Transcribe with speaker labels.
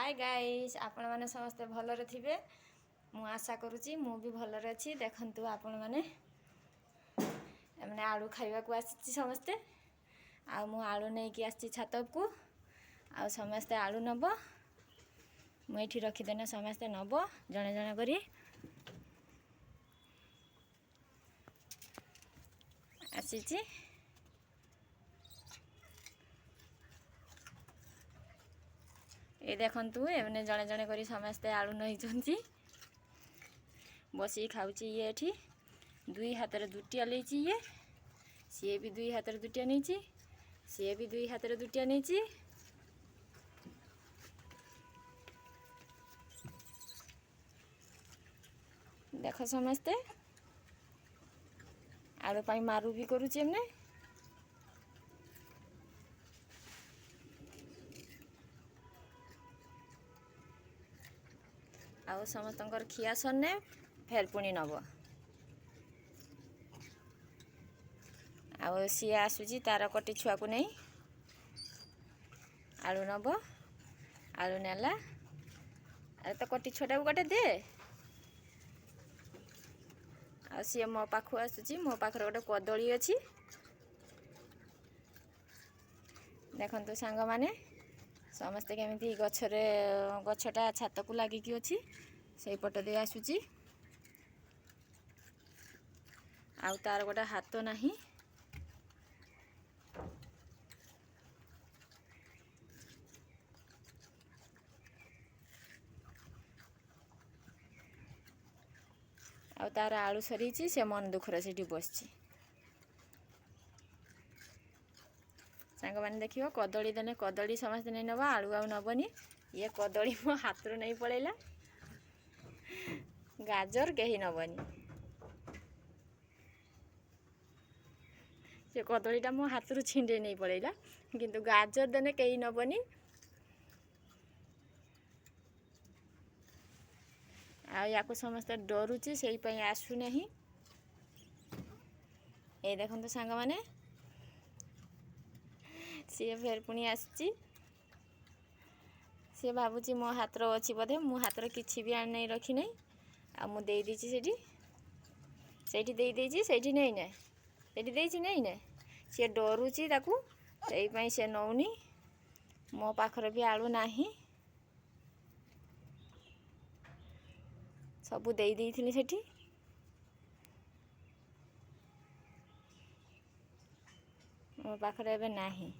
Speaker 1: Hi guys आपण माने समस्ते भलरे थिबे मु आशा करूची मु भी भलरे अछि। देखंतु आपण माने आलू खाइबा को आसी समस्ते आ मु आलू नै कि आसी छात को आ समस्ते आलू नबो मु एठी रखि देने समस्ते नबो जणे जणे करी आसीची। ये देखंतु एमने जणे जणे करी समस्ते आलू नहिचंती बसी खाउची। ये एठी दुई हाथ रे दुटिया लेची ये सी भी दुई हाथ रे दुटिया नेची सी भी दुई हाथ रे दुटिया नेची। देख समस्ते आलू पाई मारू भी करूची एमने आउ समस्तंकर खिया सरने फेर पुणी नब आउ सी आसुची तार कटी छुआ को नहीं आलू नब आलू नेला अरे तो कटी छुआ को गटे दे आ सी मो पाखु आसुची मो पाखरे गोटे कदली अछि। देखंतु सांग माने समस्ते केमिति गछरे गछटा छात को लागी कि अछि सेई पट दे आसुची आउ तार गोटे हाथ नाही आउ तार आलू सरीची से मन दुखरे सेठी बसची। सांग माने देखियो कदली देने कदली समस्त नहीं नबा आलू आउ नबनी ये कदली मो हाथ रो नहीं पड़ेला गाजर कहीं नबनी से कदलीटा मो हाथ रो छिंडे नहीं पड़ेला किंतु गाजर देने कहीं नबनी आ या को समस्त डरुची सेई पई आसु नहीं। ए देखंतु सांग माने सी फेर पुणी आसी सी भावुची मो हाथ रो अच्छी बोधे मो हाथ रो किछि भी आन नहीं रखी नहीं आ मु देई दीची सेठी सेठी देई देची सेठी नहीं ने सेठी देची नहीं ने सी डरुची ताकू सेई पई से नौनी मो पाखरे भी आलू नाही सबु देई देइथिली सेठी मो पाखरे एबे नाही।